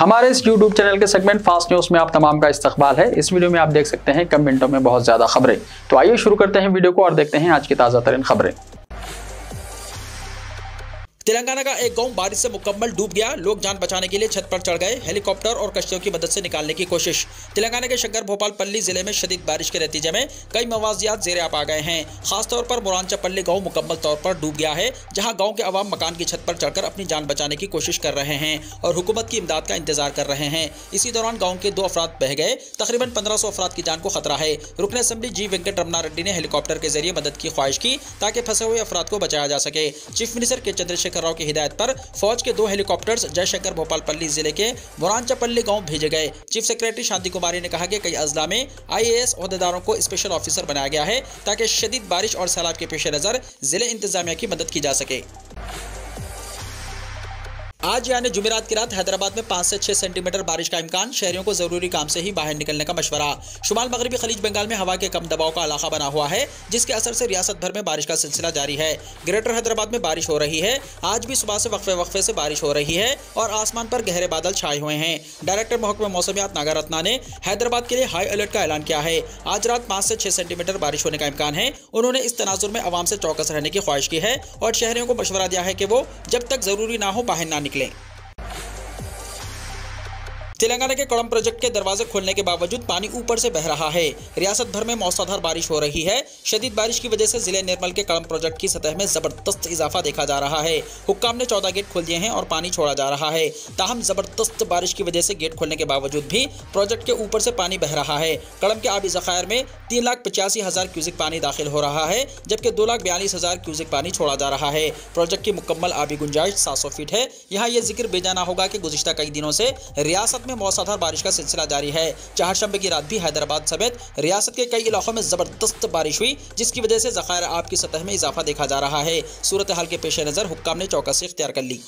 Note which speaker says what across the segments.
Speaker 1: हमारे इस YouTube channel के सेगमेंट फास्ट न्यूज में आप तमाम का इस्तकबाल है। इस वीडियो में आप देख सकते हैं कम मिनटों में बहुत ज्यादा खबरें। तो आइए शुरू करते हैं वीडियो को और देखते हैं आज की ताजा तरीन खबरें।
Speaker 2: तेलंगाना का एक गांव बारिश से मुकम्मल डूब गया। लोग जान बचाने के लिए छत पर चढ़ गए। हेलीकॉप्टर और कश्तियों की मदद से निकालने की कोशिश। तेलंगाना के शंकर भोपालपल्ली जिले में शदीद बारिश के नतीजे में कई मवाजियात जेर आप आ गए हैं। खासतौर पर मोरांचापल्ली गांव मुकम्मल तौर पर डूब गया है, जहां गांव के अवाम मकान की छत पर चढ़कर अपनी जान बचाने की कोशिश कर रहे हैं और हुकूमत की इमदाद का इंतजार कर रहे हैं। इसी दौरान गाँव के 2 अफराद बह गए। तकरीबन 1500 अफराद की जान को खतरा है। रुकन असेंबली जी वेंकट रमना रेड्डी ने हेलीकॉप्टर के जरिए मदद की ख्वाहिश की ताकि फंसे हुए अफराद को बचाया जा सके। चीफ मिनिस्टर के चंद्रशेखर राव की हिदायत पर फौज के 2 हेलीकॉप्टर्स जयशंकर भोपालपल्ली जिले के मोरांचापल्ली गांव भेजे गए। चीफ सेक्रेटरी शांति कुमारी ने कहा कि कई अजला में IAS ओहदेदारों को स्पेशल ऑफिसर बनाया गया है ताकि शदीद बारिश और सैलाब के पेश नजर जिले इंतजामिया की मदद की जा सके। आज यानी जुमेरात की रात हैदराबाद में 5 से 6 सेंटीमीटर बारिश का इम्कान। शहरियों को जरूरी काम से ही बाहर निकलने का मशवरा। शुमाल मगरबी खलीज बंगाल में हवा के कम दबाव का इलाका बना हुआ है, जिसके असर से रियासत भर में बारिश का सिलसिला जारी है। ग्रेटर हैदराबाद में बारिश हो रही है। आज भी सुबह से वक्फे से बारिश हो रही है और आसमान पर गहरे बादल छाए हुए हैं। डायरेक्टर महकमा मौसमियात नागारत्ना ने हैदराबाद के लिए हाई अलर्ट का ऐलान किया है। आज रात 5 से 6 सेंटीमीटर बारिश होने का इम्कान है। उन्होंने इस तनाजुर में आवाम से चौकस रहने की ख्वाहिश की है और शहरियों को मशवरा दिया है कि वो जब तक जरूरी ना हो बाहर ना निकलें। तेलंगाना के कड़म प्रोजेक्ट के दरवाजे खोलने के बावजूद पानी ऊपर से बह रहा है। रियासत भर में मौसलाधार बारिश हो रही है। शदीद बारिश की वजह से जिले निर्मल के कड़म प्रोजेक्ट की सतह में जबरदस्त इजाफा देखा जा रहा है। हुक्काम ने 14 गेट खोल दिए हैं और पानी छोड़ा जा रहा है। ताहम जबरदस्त बारिश की वजह से गेट खोलने के बावजूद भी प्रोजेक्ट के ऊपर से पानी बह रहा है। कड़म के आबी ज़खायर में 3,85,000 क्यूसिक पानी दाखिल हो रहा है, जबकि 2,42,000 क्यूसिक पानी छोड़ा जा रहा है। प्रोजेक्ट की मुकम्मल आबी गुंजाइश 700 फीट है। यहाँ यह जिक्र बेजाना होगा कि गुज़िश्ता कई दिनों से रियासत में मौसलाधार बारिश का सिलसिला जारी है। चारशंबे की रात भी हैदराबाद समेत रियासत के कई इलाकों में जबरदस्त बारिश हुई, जिसकी वजह से ज़खायर आब की सतह में इजाफा देखा जा रहा है। सूरत हाल के पेश नज़र हुक्काम ने चौकसी इख्तियार कर ली।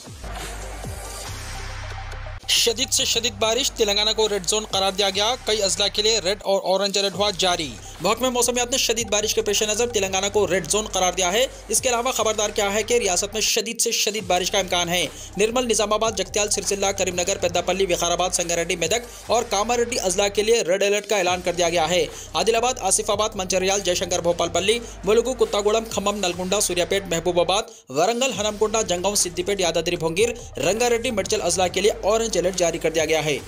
Speaker 2: शदीद से शदीद बारिश। तेलंगाना को रेड जोन करार दिया गया। कई अजला के लिए रेड और ऑरेंज अलर्ट हुआ जारी। महकमे मौसमियात ने शदीद बारिश के पेश नज़र तेलंगाना को रेड जोन करार दिया है। इसके अलावा खबरदार किया है कि रियासत में शदीद से शदीद बारिश का इम्कान है। निर्मल, निजामाबाद, जगत्याल, सिरसिल्ला, करीमनगर, पेद्दापल्ली, विकाराबाद, संगारेड्डी, मेदक और कामारेड्डी अजला के लिए रेड अलर्ट का ऐलान कर दिया गया है। आदिलाबाद, आसिफाबाद, मंचरियाल, जयशंकर भोपालपल्ली, मुलुगु, कुत्तागुड़म, खम्मम, नलगुंडा, सूर्यापेट, महबूबाबाद, वरंगल, हनमकुंडा, जंगांव, सिद्दीपेट, यादाद्री भोंगीर, रंगारेड्डी, मेड्चल अजला के लिए ऑरेंज अलर्ट जारी कर दिया गया है।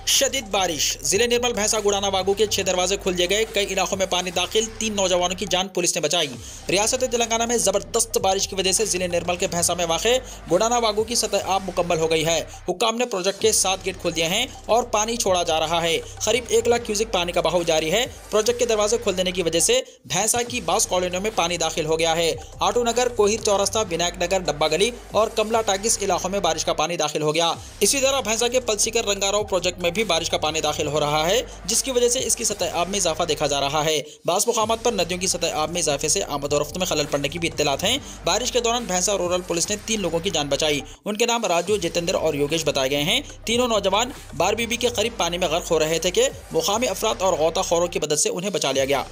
Speaker 2: शदीद बारिश। जिले निर्मल, भैंसा, गुड़ाना वागू के 6 दरवाजे खोल दिए गए। कई इलाकों में पानी दाखिल। 3 नौजवानों की जान पुलिस ने बचाई। रियासत तेलंगाना में जबरदस्त बारिश की वजह से जिले निर्मल के भैंसा में वाक़े गुड़ाना वागू की सतह आब मुकम्मल हो गई है। हुक्काम ने प्रोजेक्ट के 7 गेट खोल दिए हैं और पानी छोड़ा जा रहा है। करीब 1 लाख क्यूसिक पानी का बहाव जारी है। प्रोजेक्ट के दरवाजे खोल देने की वजह से भैंसा की बास कॉलोनियों में पानी दाखिल हो गया है। आटू नगर, कोहिर चौरस्ता, विनायक नगर, डब्बा गली और कमला टागिस इलाकों में बारिश का पानी दाखिल हो गया। इसी तरह भैंसा के पलसीकर रंगाराव प्रोजेक्ट में भी बारिश का पानी दाखिल हो रहा है, जिसकी वजह से इसकी सतह आब में इजाफा देखा जा रहा है। बास मुकामात पर नदियों की सतह आब में इजाफे से आमद और रफ्त में खलल पड़ने की भी इत्तलात हैं। बारिश के दौरान भैंसा रूरल पुलिस ने 3 लोगों की जान बचाई। उनके नाम राजू, जितेंद्र और योगेश बताए गए हैं। तीनों नौजवान बारबीबी के करीब पानी में गर्क हो रहे थे कि मुकामी अफराद और गौताखोरों की मदद से उन्हें बचा लिया गया।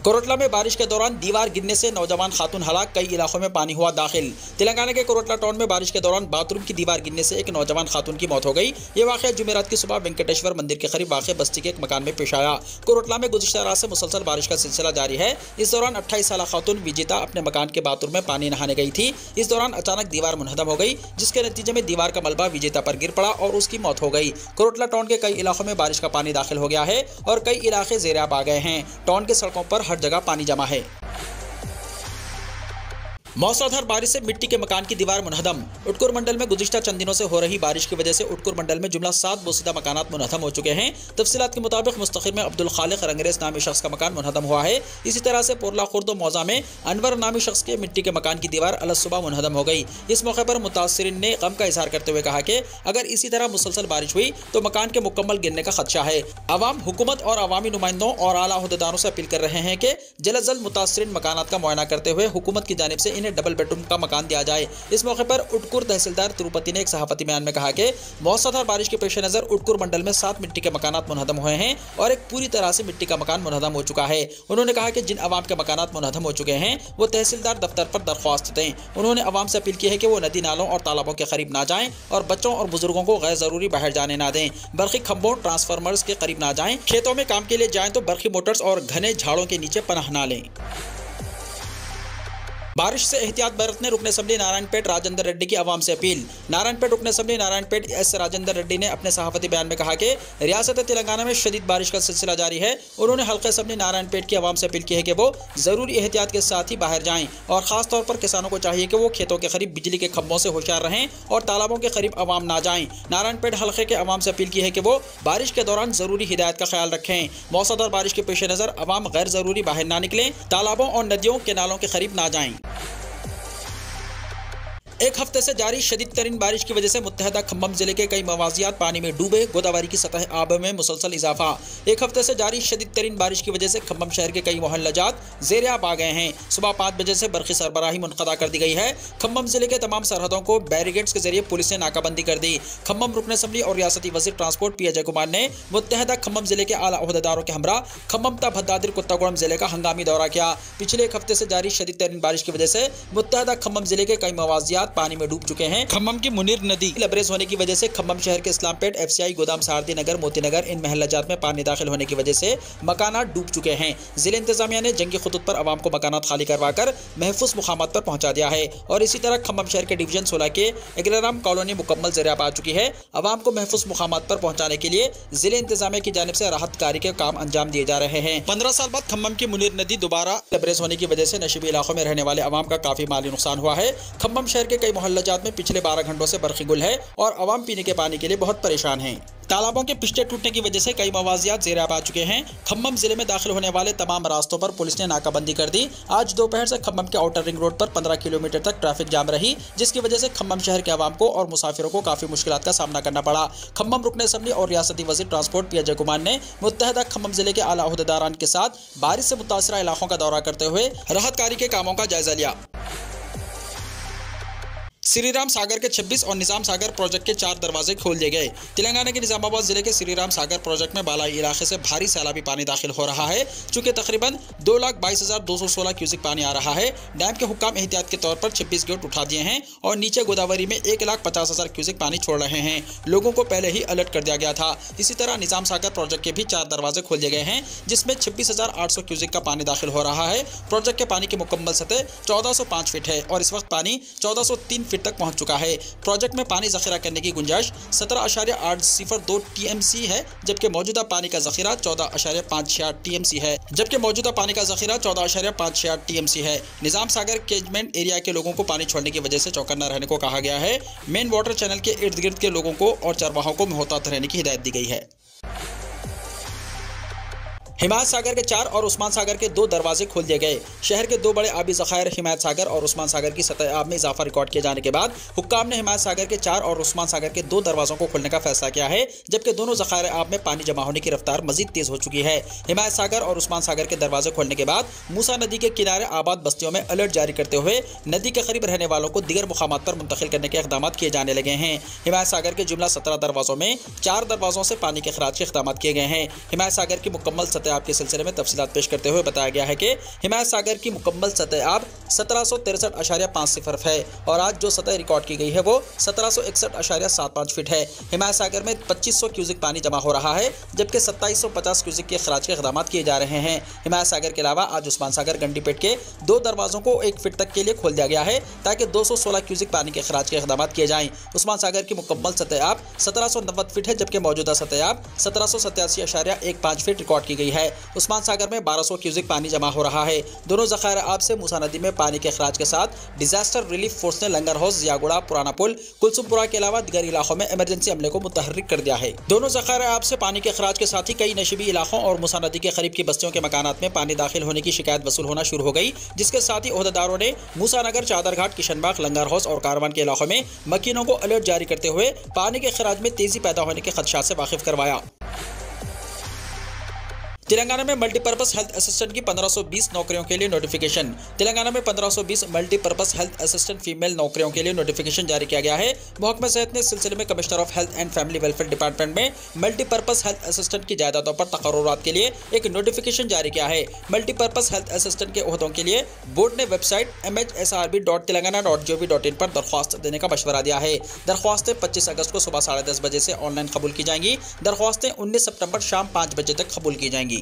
Speaker 2: कोरटला में बारिश के दौरान दीवार गिरने से नौजवान खातून हलाक। कई इलाकों में पानी हुआ दाखिल। तेलंगाना के कोरटला टाउन में बारिश के दौरान बाथरूम की दीवार गिरने से एक नौजवान खातून की मौत हो गई। ये वाक़या जुमेरात की सुबह वेंकटेश्वर मंदिर के करीब वाक़ बस्ती के एक मकान में पेश आया। कोरटला में गुज़िश्ता रात से मुसलसल बारिश का सिलसिला जारी है। इस दौरान 28 साल खातून विजेता अपने मकान के बाथरूम में पानी नहाने गई थी। इस दौरान अचानक दीवार मुनहदम हो गई, जिसके नतीजे में दीवार का मलबा विजेता पर गिर पड़ा और उसकी मौत हो गई। कोरटला टाउन के कई इलाकों में बारिश का पानी दाखिल हो गया है और कई इलाके ज़ेर-ए-आब आ गए हैं। टाउन के सड़कों पर हर जगह पानी जमा है। मौसलाधार बारिश से मिट्टी के मकान की दीवार मुनहदम। उटकुर मंडल में गुज़िश्ता चंद दिनों से हो रही बारिश की वजह से उटकुर मंडल में जुमला 7 बोसीदा मकानात मुनहदम हो चुके हैं। तफसीलात के मुताबिक मुस्तकिर में अब्दुल खालिक रंगरेज नामी शख्स का मकान मुनहदम हुआ है। इसी तरह से पोरला खुर्द मौजा में अनवर नामी शख्स के मिट्टी के मकान की दीवार अलग सुबह मुनहदम हो गई। इस मौके पर मुतासिरीन ने गम का इजहार करते हुए कहा कि अगर इसी तरह मुसलसल बारिश हुई तो मकान के मुकम्मल गिरने का खदशा है। अवाम, हुकूमत और अवामी नुमाइंदों और आला अहदेदारों से अपील कर रहे हैं कि जल्द अज जल्द मुतासिरीन मकानात का मुआयना करते हुए हुकूमत की जानिब से इन्हें डबल बेडरूम का मकान दिया जाए। इस मौके पर उटकुर तहसीलदार तिरुपति ने एक सहाफती बयान में कहा कि मौसलाधार बारिश के पेश नजर उटकुर मंडल में 7 मिट्टी के मकानात मुनहदम हुए हैं और एक पूरी तरह से मिट्टी का मकान मुनहदम हो चुका है। उन्होंने कहा कि जिन अवाम के मकानात मुनहदम हो चुके हैं वो तहसीलदार दफ्तर पर दरख्वास्त दें। उन्होंने अवाम से अपील की है कि वो नदी नालों और तालाबों के करीब ना जाएं और बच्चों और बुजुर्गों को गैर जरूरी बाहर जाने ना दें। बर्फी खंभों ट्रांसफार्मर्स के करीब ना जाएं। खेतों में काम के लिए जाएं तो बर्फी मोटर्स और घने झाड़ों के नीचे पनाह ना लें। बारिश से एहतियात बरतने रुकन असम्बली नारायणपेट राजेंद्र रेड्डी की आवाम से अपील। नारायणपेट रुकन असम्बली नारायणपेट एस राजेंद्र रेड्डी ने अपने सहाफती बयान में कहा कि रियासत तेलंगाना में शदीद बारिश का सिलसिला जारी है। उन्होंने हल्के असम्बली नारायणपेट की आवाम से अपील की है कि वो जरूरी एहतियात के साथ ही बाहर जाएं और खासतौर पर किसानों को चाहिए कि वो खेतों के करीब बिजली के खंभों से होशियार रहें और तालाबों के करीब आवाम ना जाएं। नारायणपेट हल्के के आवाम से अपील की है कि वो बारिश के दौरान जरूरी हिदायत का ख्याल रखें। मौसलाधार बारिश के पेश नजर आवाम गैर जरूरी बाहर ना निकलें, तालाबों और नदियों के नालों के करीब ना जाएं। एक हफ्ते से जारी शदीद तरीन बारिश की वजह से मुत्तहदा खम्भम जिले के कई मवाजियात पानी में डूबे। गोदावरी की सतह आब में मुसलसल इजाफा। एक हफ्ते से जारी शदीद तरीन बारिश की वजह से खम्भम शहर के कई मोहल्लाजात ज़ेर आब आ गए हैं। सुबह 5 बजे से बरक़ी सरबराही मुनक़दा कर दी गई है। खम्भम जिले के तमाम सरहदों को बैरिकेड्स के जरिए पुलिस ने नाकाबंदी कर दी। खम्भम रुकन असम्बली और रियासती वज़ीर ट्रांसपोर्ट पी अजय कुमार ने मुत्तहदा खम्भम जिले के आला ओहदेदारों के हमरा खम्भम ता भद्दादिर कुत्तागुड़म जिले का हंगामी दौरा किया। पिछले एक हफ्ते से जारी शदीद तरीन बारिश की वजह से मुत्तहदा खम्भम जिले के कई मवाजियात पानी में डूब चुके हैं। खम्भम की मुनीर नदी लबरेज होने की वजह से खम्भम शहर के इस्लामपेट, एफसीआई, गोदाम सारदी नगर, मोती नगर इन महल्लाजात में पानी दाखिल होने की वजह से मकानात डूब चुके हैं। जिले इंतजामिया ने जंगी खुतूत पर आवाम को मकानात खाली करवाकर महफूज मुकामात पर पहुंचा दिया है और इसी तरह खम्भम शहर के डिवीजन 16 के एग्राराम कॉलोनी मुकम्मल ज़रिया पा चुकी है। आवाम को महफूज मुकामात पर पहुंचाने के लिए जिले इंतजामिया की जानिब से राहत कार्य के काम अंजाम दिए जा रहे हैं। 15 साल बाद खम्भम की मुनीर नदी दोबारा लबरेज होने की वजह से नशीबी इलाकों में रहने वाले आवाम का काफी माली नुकसान हुआ है। खम्भम शहर के कई मोहल्लाजात में पिछले 12 घंटों से बरक़ी गुल है और आवाम पीने के पानी के लिए बहुत परेशान हैं। तालाबों के पिस्टे टूटने की वजह से कई मवाजियात ज़ेर आब आ चुके हैं। खम्भम जिले में दाखिल होने वाले तमाम रास्तों पर पुलिस ने नाकाबंदी कर दी। आज दोपहर से खम्भम के आउटर रिंग रोड पर 15 किलोमीटर तक ट्रैफिक जाम रही, जिसकी वजह से खम्भम शहर के आवाम को और मुसाफिरों को काफी मुश्किलात का सामना करना पड़ा। खम्भम रुकन असम्बली और रियासती वज़ीर ट्रांसपोर्ट पी अजय कुमार ने मुत्तहदा खम्भम जिले के आला ओहदेदारान के साथ बारिश से मुतासरा इलाकों का दौरा करते हुए राहत कार्य के कामों का जायजा लिया। श्रीराम सागर के 26 और निजाम सागर प्रोजेक्ट के 4 दरवाजे खोल दिए गए। तेलंगाना के निजामाबाद जिले के श्रीराम सागर प्रोजेक्ट में बालाई इलाके से भारी सैलाबी पानी दाखिल हो रहा है। चूंकि तकरीबन 2,22,216 क्यूसिक पानी आ रहा है, डैम के हुक्काम एहतियात के तौर पर 26 गेट उठा दिए हैं और नीचे गोदावरी में 1,50,000 क्यूसिक पानी छोड़ रहे हैं। लोगों को पहले ही अलर्ट कर दिया गया था। इसी तरह निजाम सागर प्रोजेक्ट के भी 4 दरवाजे खोल दिए गए हैं, जिसमें 26,800 क्यूसिक का पानी दाखिल हो रहा है। प्रोजेक्ट के पानी की मुकम्मल सतह 1405 फीट है और इस वक्त पानी 1403 फीट तक पहुंच चुका है। प्रोजेक्ट में पानी जखीरा करने की गुंजाइश 17.802 टीएमसी है, जबकि मौजूदा पानी का जखीरा 14.56 टीएमसी है निजाम सागर कैचमेंट एरिया के लोगों को पानी छोड़ने की वजह से चौकन्ना रहने को कहा गया है। मेन वाटर चैनल के इर्द गिर्द के लोगों को और चरवाहों को मोहतात रहने की हिदायत दी गई है। हिमायत सागर के 4 और उस्मान सागर के 2 दरवाजे खोल दिए गए। शहर के 2 बड़े आबी ज़खायर हिमायत सागर और उस्मान सागर की सतह आब में इजाफा रिकॉर्ड किए जाने के बाद हुक्काम ने हिमायत सागर के 4 और उस्मान सागर के 2 दरवाजों को खोलने का फैसला किया है, जबकि दोनों ज़खायर आब में पानी जमा होने की रफ्तार मजीद तेज हो चुकी है। हिमायत सागर और उस्मान सागर के दरवाजे खोलने के बाद मूसा नदी के किनारे आबाद बस्तियों में अलर्ट जारी करते हुए नदी के करीब रहने वालों को दीगर मुकामात पर मुंतकिल करने के इक़दाम किए जाने लगे हैं। हिमायत सागर के जुमला 17 दरवाजों में 4 दरवाजों से पानी के खराज के इक़दाम किए गए हैं। हिमायत सागर की मुकम्मल सतह आब के सिलसिले में तफसीलात पेश करते हुए बताया गया है कि हिमायत सागर की मुकम्मल सतह आब 1763.50 है और आज जो सतह रिकॉर्ड की गई है वो 1761.75 फीट है। हिमायत सागर में 2500 क्यूसिक पानी जमा हो रहा है, जबकि 2750 क्यूसिक के खराज के इक़दाम किए जा रहे हैं। हिमायत सागर के अलावा आज उस्मान सागर गंडीपेट के 2 दरवाजों को 1 फीट तक के लिए खोल दिया गया है, ताकि 216 क्यूसिक पानी के खराज के इक़दाम किए जाएं। उस्मान सागर की मुकम्मल सतह आब 1790 फीट है, जबकि मौजूदा सतह आब 1787.15 फीट रिकॉर्ड की गई है। उस्मान सागर में 1200 क्यूसिक पानी जमा हो रहा है। दोनों ज़खायर आब से मूसा नदी में पानी के खराज के साथ डिजास्टर रिलीफ फोर्स ने लंगर हाउस, जियागुड़ा, पुराना पुल, कुलसुमपुरा के अलावा दीगर इलाकों में इमरजेंसी अमले को मुतहर्रिक कर दिया है। दोनों ज़खायर आब से पानी के खराज के साथ ही कई नशीबी इलाकों और मूसा नदी के करीब की बस्तियों के मकानात में पानी दाखिल होने की शिकायत वसूल होना शुरू हो गई, जिसके साथ ही ओहदेदारों ने मूसा नगर, चादरघाट, किशनबाग, लंगर हाउस और कारवान के इलाकों में मकीनों को अलर्ट जारी करते हुए पानी के खराज में तेजी पैदा होने के खदशात से वाकिफ करवाया। तेलंगाना में मल्टीपर्पज हेल्थ असिस्टेंट की 1520 नौकरियों के लिए नोटिफिकेशन। तेलंगाना में 1520 मल्टीपर्पज हेल्थ असिस्टेंट फीमेल नौकरियों के लिए नोटिफिकेशन जारी किया गया है। महकमा सेहत ने इस सिलसिले में commissioner of health and family welfare department में मल्टीपर्पज हेल्थ असिस्टेंट की जायदादों पर तकर्रुरात के लिए एक नोटिफिकेशन जारी किया है। मल्टीपर्पज हेल्थ असिस्टेंट के ओहदों के लिए बोर्ड ने वेबसाइट mhsrb.telangana.gov.in पर दरख्वास्त देने का मशवरा दिया है। दरख्वास्तें 25 अगस्त को सुबह 10:30 बजे से ऑनलाइन कबूल की जाएंगी। दरख्वास्तें 19 सितंबर शाम 5 बजे तक कबूल की जाएंगी।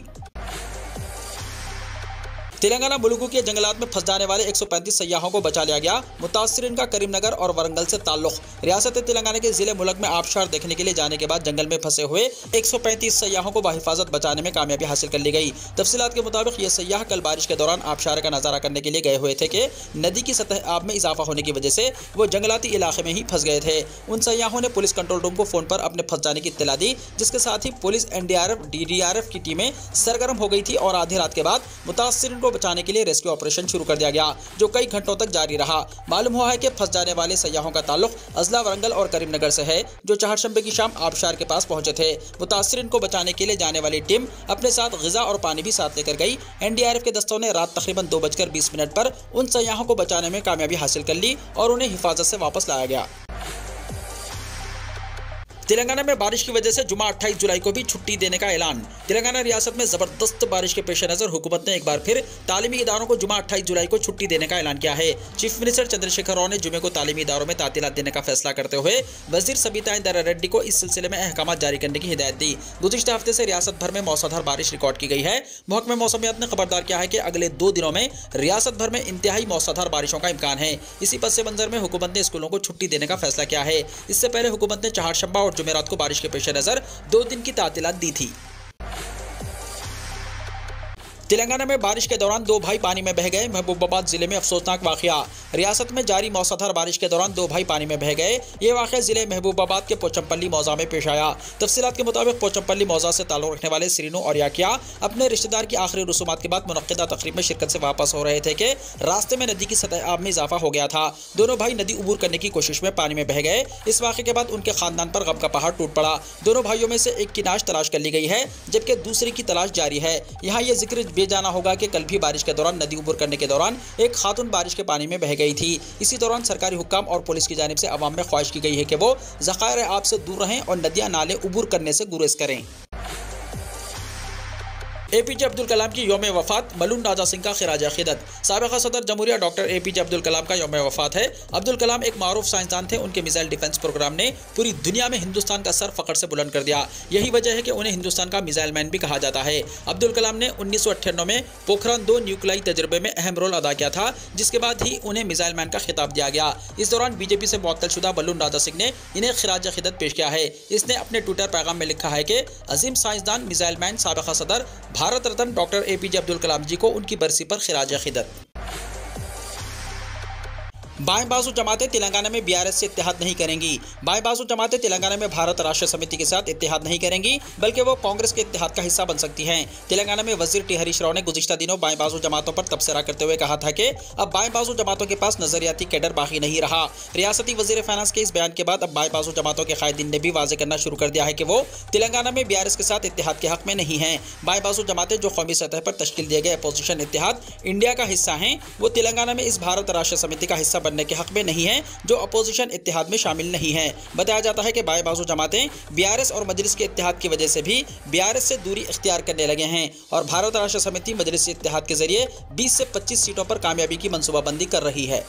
Speaker 2: तेलंगाना मुलुगु के जंगलात में फंस जाने वाले 135 सयाहों को बचा लिया गया। मुतासिरीन का करीमनगर और वरंगल से ताल्लुक। रियासत तेलंगाना के जिले मुल्क में आबशार देखने के लिए जाने के बाद जंगल में फंसे हुए 135 सयाहों को बाहिफाजत बचाने में कामयाबी हासिल कर ली गई। तफसीलात के मुताबिक ये सयाह कल बारिश के दौरान आबशार का नजारा करने के लिए गए हुए थे कि नदी की सतह आब में इजाफा होने की वजह से वो जंगलाती इलाके में ही फंस गए थे। उन सयाहों ने पुलिस कंट्रोल रूम को फोन पर अपने फंस जाने की इत्तला दी, जिसके साथ ही पुलिस, NDRF, DDRF की टीमें सरगर्म हो गई थी और आधी रात के बाद मुतासिरीन को बचाने के लिए रेस्क्यू ऑपरेशन शुरू कर दिया गया, जो कई घंटों तक जारी रहा। मालूम हुआ है कि फंस जाने वाले सयाहों का ताल्लुक अजला, वरंगल और करीमनगर से है, जो चारशंबे की शाम आबशार के पास पहुंचे थे। मुतासिरीन को बचाने के लिए जाने वाली टीम अपने साथ ग़िज़ा और पानी भी साथ लेकर गई। NDRF के दस्तों ने रात तकरीबन 2:20 पर उन सयाहों को बचाने में कामयाबी हासिल कर ली और उन्हें हिफाजत से वापस लाया गया। तेलंगाना में बारिश की वजह से जुमा 28 जुलाई को भी छुट्टी देने का ऐलान। तेलंगाना रियासत में जबरदस्त बारिश के पेश नजर हुकूमत ने एक बार फिर तालीमी इदारों को जुमा 28 जुलाई को छुट्टी देने का ऐलान किया है। चीफ मिनिस्टर चंद्रशेखर राव ने जुमे को तालीमी इदारों में तातीलात देने का फैसला करते हुए वजीर सबीता इंदिरा रेड्डी को इस सिलसिले में अहकाम जारी करने की हिदायत दी। गुज़िश्ता हफ्ते से रियासत भर में मौसलाधार बारिश रिकॉर्ड की गई है। महकमा मौसमियात ने खबरदार किया है कि अगले 2 दिनों में रियासत भर में इंतहाई मौसलाधार बारिशों का इम्कान है। इसी पस मंजर में हुकूमत ने स्कूलों को छुट्टी देने का फैसला किया है। इससे पहले हुकूमत ने चारशंबा और जुमेरात को बारिश के पेश नजर 2 दिन की तातीलात दी थी। तेलंगाना में बारिश के दौरान 2 भाई पानी में बह गए। महबूबाबाद जिले में अफसोसनाक वाकया। रियासत में जारी मौसलाधार बारिश के दौरान 2 भाई पानी में बह गए। ये वाकया जिले महबूबाबाद के पोचमपल्ली मौजा में पेश आया। तफसीलात के मुताबिक पोचमपल्ली मौजा से ताल्लुक रखने वाले श्रीनू और याकिया अपने रिश्तेदार की आखिरी रसूमात के बाद मुनक्किदा तकरीब में शिरकत से वापस हो रहे थे कि रास्ते में नदी की सतह आब में इजाफा हो गया था। दोनों भाई नदी उबूर करने की कोशिश में पानी में बह गए। इस वाकये के बाद उनके खानदान पर गम का पहाड़ टूट पड़ा। दोनों भाइयों में से एक की नाश तलाश कर ली गई है, जबकि दूसरे की तलाश जारी है। यहाँ ये जिक्र बेजाना होगा कि कल भी बारिश के दौरान नदी उबूर करने के दौरान एक खातून बारिश के पानी में बह गई थी। इसी दौरान सरकारी हुक्काम और पुलिस की जानिब से अवाम में ख्वाहिश की गई है कि वो ज़खायर आब से दूर रहें और नदियां नाले उबूर करने से गुरेज करें। APJ अब्दुल कलाम की यौम वफ़ात। मलून राजा सिंह का खिराज अक़ीदत। साबिक़ा सदर जमहूरिया डॉक्टर APJ अब्दुल कलाम का यौम वफ़ात है। अब्दुल कलाम एक मारूफ साइंसदान थे। उनके मिसाइल डिफेंस प्रोग्राम ने पूरी दुनिया में हिंदुस्तान का सर फ़ख्र से बुलंद कर दिया। यही वजह है कि उन्हें हिंदुस्तान का मिसाइल मैन भी कहा जाता है। अब्दुल कलाम ने 1998 में पोखरान 2 न्यूक्लियाई तजर्बे में अहम रोल अदा किया था, जिसके बाद ही उन्हें मिसाइल मैन का खिताब दिया गया। इस दौरान BJP से मुअत्तल शुदा मलून राजा सिंह ने इन्हें खिराज अक़ीदत पेश किया है। इसने अपने ट्विटर पैगाम में लिखा है कि अजीम साइंसदान, मिसाइल मैन, साबिक़ा सदर, भारत रत्न डॉक्टर APJ अब्दुल कलाम जी को उनकी बरसी पर खिराज अक़ीदत। बाएं बाजू जमातें तेलंगाना में BRS से इत्तेहाद नहीं करेंगी। बाएं बाजू जमातें तेलंगाना में भारत राष्ट्र समिति के साथ इत्तेहाद नहीं करेंगी, बल्कि वो कांग्रेस के इत्तेहाद का हिस्सा बन सकती हैं। तेलंगाना में वजीर टी हरीश राव ने गुज़िश्ता दिनों बाएं बाजू जमातों पर तबसरा करते हुए कहा था कि अब बाएं बाजू जमातों के पास नजरियाती कैडर बाकी नहीं रहा। रियासती वजीर फाइनेंस के इस बयान के बाद अब बाएं बाजू जमातों के कायदीन ने भी वाज़ेह करना शुरू कर दिया है कि वो तेलंगाना में BRS के साथ इत्तेहाद के हक में नहीं हैं। बाएं बाजू जमातें जो कौमी सतह पर तश्कील दिए गए अपोजिशन इत्तेहाद इंडिया का हिस्सा हैं, वो तेलंगाना में इस भारत राष्ट्र समिति का हिस्सा बनने के हक में नहीं है, जो अपोजिशन इत्तेहाद में शामिल नहीं है। बताया जाता है कि बाएं बाजू जमातें BRS और मजलिस के इत्तेहाद की वजह से भी BRS से दूरी इख्तियार करने लगे हैं और भारत राष्ट्र समिति मजलिस इत्तेहाद के जरिए 20 से 25 सीटों पर कामयाबी की मंसूबाबंदी कर रही है।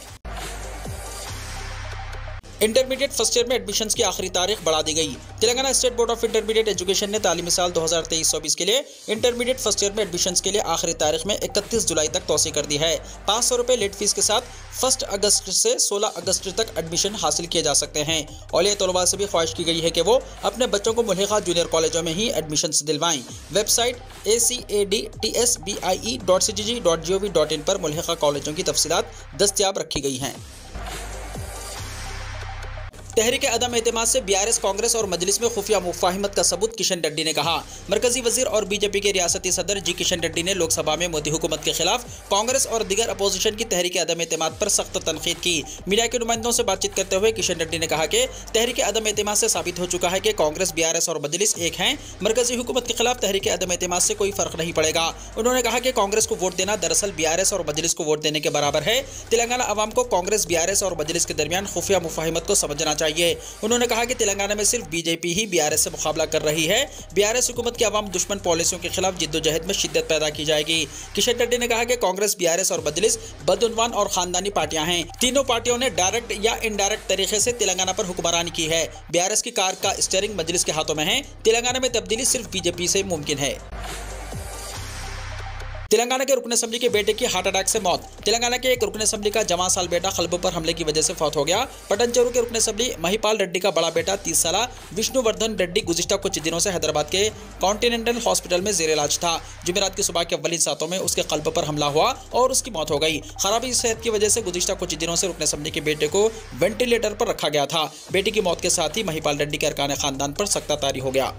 Speaker 2: इंटरमीडिएट फर्स्ट ईयर में एडमिशन्स की आखिरी तारीख बढ़ा दी गई। Telangana state board of intermediate education ने तालीमी साल 2023-24 के लिए इंटरमीडिएट फर्स्ट ईयर में एडमिशन्स के लिए आखिरी तारीख में 31 जुलाई तक तोसी कर दी है। 500 रुपये लेट फीस के साथ 1 अगस्त से 16 अगस्त तक एडमिशन हासिल किए जा सकते हैं। औलिया तलबा से भी ख्वाहिश की गई है कि वो अपने बच्चों को मुल्हिका जूनियर कॉलेजों में ही एडमिशन्स दिलवाएं। वेबसाइट acadtsbie.cgg.gov.in पर मुल्हिका कॉलेजों की तफसीलात दस्तयाब रखी गई हैं। तहरीक अदम एतमाद से बीआरएस, कांग्रेस और मजलिस में खुफिया मुफाहिमत का सबूत किशन रेड्डी ने कहा। मरकजी वजीर और बीजेपी के रियासती सदर जी किशन रेड्डी ने लोकसभा में मोदी हुकूमत के खिलाफ कांग्रेस और दीगर अपोजिशन की तहरीक अदम एतमाद पर सख्त तनकीद की। मीडिया के नुमाइंदों से बातचीत करते हुए किशन रेड्डी ने कहा कि तहरीक अदम एतमाद से साबित हो चुका है कि कांग्रेस, बीआरएस और मजलिस एक हैं। मरकजी हुकूमत के खिलाफ तहरीक अदम एतमाद से कोई फर्क नहीं पड़ेगा। उन्होंने कहा कि कांग्रेस को वोट देना दरअसल बीआरएस और मजलिस को वोट देने के बराबर है। तेलंगाना अवाम को कांग्रेस, बीआरएस और मजलिस के दरमियान खुफिया मुफाहिमत को समझना चाहिए। उन्होंने कहा कि तेलंगाना में सिर्फ बीजेपी ही बीआरएस से मुकाबला कर रही है। बीआरएस हुकूमत की अवाम दुश्मन पॉलिसियों के खिलाफ जिद्दोजहद में शिद्दत पैदा की जाएगी। किशन रेड्डी ने कहा कि कांग्रेस, बीआरएस और मजलिस बदउनवान और खानदानी पार्टियां हैं। तीनों पार्टियों ने डायरेक्ट या इनडायरेक्ट तरीके से तेलंगाना पर हुक्मरानी की है। बीआरएस की कार का स्टीयरिंग मजलिस के हाथों में है। तेलंगाना में तब्दीली सिर्फ बीजेपी से मुमकिन है। तेलंगाना के रुकन असेंबली के बेटे की हार्ट अटैक से मौत। तेलंगाना के एक रुकन असेंबली का जवां साल बेटा खलबों पर हमले की वजह से फौत हो गया। पटनचेरू के रुकन असेंबली महिपाल रेड्डी का बड़ा बेटा 30 साल विष्णुवर्धन रेड्डी गुज़िश्ता कुछ दिनों से हैदराबाद के कॉन्टिनेंटल हॉस्पिटल में जेर इलाज था। जुमेरात की सुबह के अव्वलीन सातों में उसके कल्ब पर हमला हुआ और उसकी मौत हो गई। खराबी सेहत की वजह से गुज़िश्ता कुछ दिनों से रुकन असेंबली के बेटे को वेंटिलेटर पर रखा गया था। बेटी की मौत के साथ ही महिपाल रेड्डी के अरकान खानदान पर सख्ता तारी हो गया।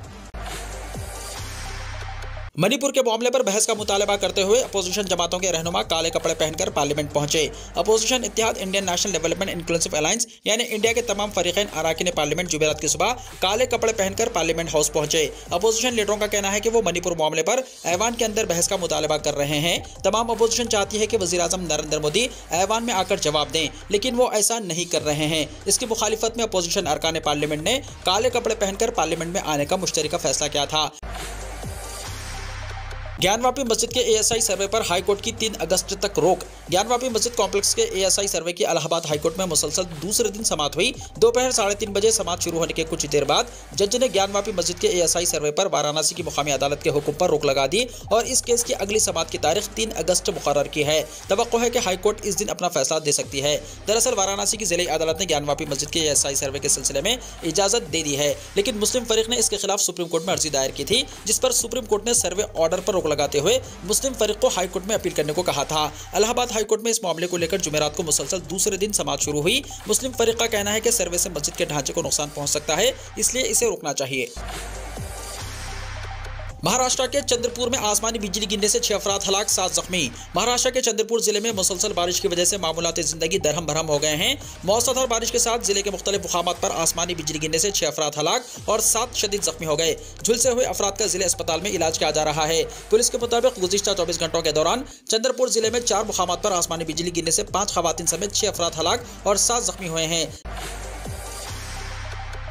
Speaker 2: मणिपुर के मामले पर बहस का मुतालबा करते हुए अपोजिशन जमातों के रहनुमा काले कपड़े पहनकर पार्लियामेंट पहुंचे। अपोजिशन इत्तेहाद Indian National Development Inclusive Alliance यानी इंडिया के तमाम फरीकैन अराकीन पार्लियामेंट जुमेरात की सुबह काले कपड़े पहनकर पार्लियामेंट हाउस पहुंचे। अपोजिशन लीडरों का कहना है कि वो मणिपुर मामले पर ऐवान के अंदर बहस का मुतालबा कर रहे हैं। तमाम अपोजिशन चाहती है कि वज़ीर आज़म नरेंद्र मोदी ऐवान में आकर जवाब दें, लेकिन वो ऐसा नहीं कर रहे हैं। इसकी मुखालिफत में अपोजिशन अरकान पार्लियामेंट ने काले कपड़े पहनकर पार्लियामेंट में आने का मुश्तरका फैसला किया था। ज्ञानवापी मस्जिद के एएसआई सर्वे पर हाईकोर्ट की 3 अगस्त तक रोक। ज्ञानवापी मस्जिद कॉम्प्लेक्स के एएसआई सर्वे की इलाहाबाद हाईकोर्ट में मुसलसल दूसरे दिन समाअत हुई। दोपहर 3:30 बजे समाअत शुरू होने के कुछ देर बाद जज ने ज्ञानवापी मस्जिद के एएसआई सर्वे पर वाराणसी की मुकामी अदालत के हुक्म पर रोक लगा दी और इस केस की अगली समाअत की तारीख 3 अगस्त मुकर्रर की है। तवक्को है कि हाईकोर्ट इस दिन अपना फैसला दे सकती है। दरअसल वाराणसी की जिला अदालत ने ज्ञानवापी मस्जिद के एएसआई सर्वे के सिलसिले में इजाजत दे दी है, लेकिन मुस्लिम फरीक ने इसके खिलाफ सुप्रीम कोर्ट में अर्जी दायर की थी, जिस पर सुप्रीम कोर्ट ने सर्वे ऑर्डर पर रोक लगाते हुए मुस्लिम फरीक को हाईकोर्ट में अपील करने को कहा था। इलाहाबाद हाईकोर्ट में इस मामले को लेकर जुमेरात को मुसलसल दूसरे दिन समाअत शुरू हुई। मुस्लिम फरीक का कहना है कि सर्वे से मस्जिद के ढांचे को नुकसान पहुंच सकता है, इसलिए इसे रोकना चाहिए। महाराष्ट्र के चंद्रपुर में आसमानी बिजली गिरने से 6 अफराद हलाक, 7 जख्मी। महाराष्ट्र के चंद्रपुर जिले में मुसलसल बारिश की वजह से मामूलात जिंदगी दरहम भरम हो गए हैं। मौसलाधार बारिश के साथ जिले के मुख्तलिफ मुकामात पर आसमानी बिजली गिरने से 6 अफराद हलाक और 7 शदीद जख्मी हो गए। झुलसे हुए अफराद का जिले अस्पताल में इलाज किया जा रहा है। पुलिस के मुताबिक गुज़िश्ता 24 घंटों के दौरान चंद्रपुर जिले में 4 मुकामात पर आसमानी बिजली गिरने से 5 खवातीन समेत 6 अफराद हलाक और 7 जख्मी हुए हैं।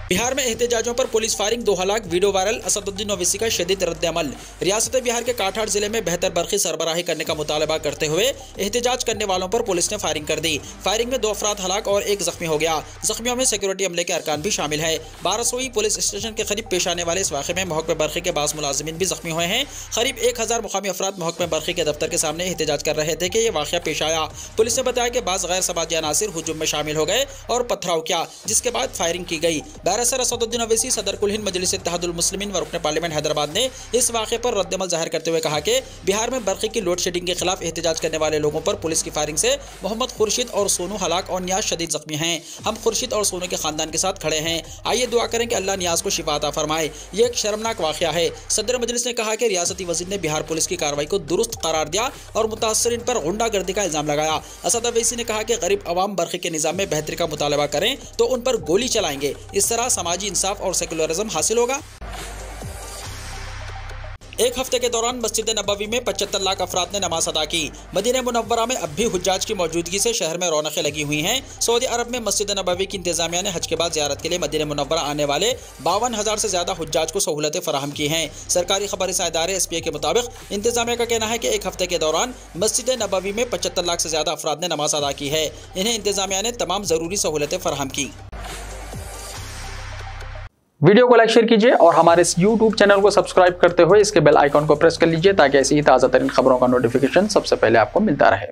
Speaker 2: बिहार में एहतजाजों पर पुलिस फायरिंग, 2 हलाक, वीडियो वायरल। असदुद्दीन ओवैसी का शदीद रद्द-ए-अमल। रियासत बिहार के काठार जिले में बेहतर बरक़ी सरबराही करने का मुतालबा करते हुए एहतजाज करने वालों पर पुलिस ने फायरिंग कर दी। फायरिंग में 2 अफराद हलाक और 1 जख्मी हो गया। जख्मियों में सिक्योरिटी अमले के अरकान भी शामिल है। 1200 पुलिस स्टेशन के करीब पेश आने वाले इस वाक़े में महकमे बरक़ी के 22 मुलाजिमीन भी जख्मी हुए हैं। करीब 1000 मुकामी अफराद महकमे बरक़ी के दफ्तर के सामने एहतजाज कर रहे थे कि यह वाक़या पेश आया। पुलिस ने बताया कि बाज़ गैर समाजी अनासिर हुजूम में शामिल हो गए और पथराव किया, जिसके बाद फायरिंग की गई। बैरिस्टर असदुद्दीन ओवैसी, सदर कुल हिंद मजलिस इत्तेहादुल मुस्लिमीन व रुकन पार्लियामेंट हैदराबाद ने इस वाक़े पर रद्द-ए-अमल ज़ाहिर करते हुए कहा कि बिहार में बरक़ी की लोड शेडिंग के खिलाफ एहतजाज करने वाले लोगों पर पुलिस की फायरिंग से मोहम्मद खुर्शीद और सोनू हलाक और नियाज शदीद जख्मी हैं। हम खुर्शीद और सोनू के खानदान के साथ खड़े हैं। आइए दुआ करें कि अल्लाह नियाज को शिफा अता फरमाए। ये एक शर्मनाक वाक़या है। सदर मजलिस ने कहा कि रियासती वज़ीर ने बिहार पुलिस की कार्रवाई को दुरुस्त करार दिया और मुतासरीन पर गुंडागर्दी का इल्ज़ाम लगाया। असद ओवैसी ने कहा कि गरीब अवाम बरक़ी के निज़ाम में बेहतरी का मुतालबा करें तो उन पर गोली चलाएंगे। इस तरह समाजी इंसाफ और सेकुलरिज्म हासिल होगा। एक हफ्ते के दौरान मस्जिद नबवी में 75 लाख अफराद ने नमाज अदा की। मदीना मुनव्वरा में अब भी हुज्जाज की मौजूदगी से शहर में रौनकें लगी हुई हैं। सऊदी अरब में मस्जिद नबवी की इंतजामिया ने हज के बाद ज़ियारत के लिए मदीना मुनव्वरा आने वाले 52,000 से ज़्यादा हुज्जाज को सहूलतें फराहम की हैं। सरकारी खबरसां इदारे SPA के मुताबिक इंतजामिया का कहना है कि एक हफ्ते के दौरान मस्जिद नबवी में 75 लाख से ज़्यादा अफराद ने नमाज अदा की है। इन्हें इंतजामिया ने तमाम ज़रूरी सहूलतें फराहम की।
Speaker 1: वीडियो को लाइक शेयर कीजिए और हमारे इस YouTube चैनल को सब्सक्राइब करते हुए इसके बेल आइकॉन को प्रेस कर लीजिए ताकि ऐसी ही ताज़ा तरीन खबरों का नोटिफिकेशन सबसे पहले आपको मिलता रहे।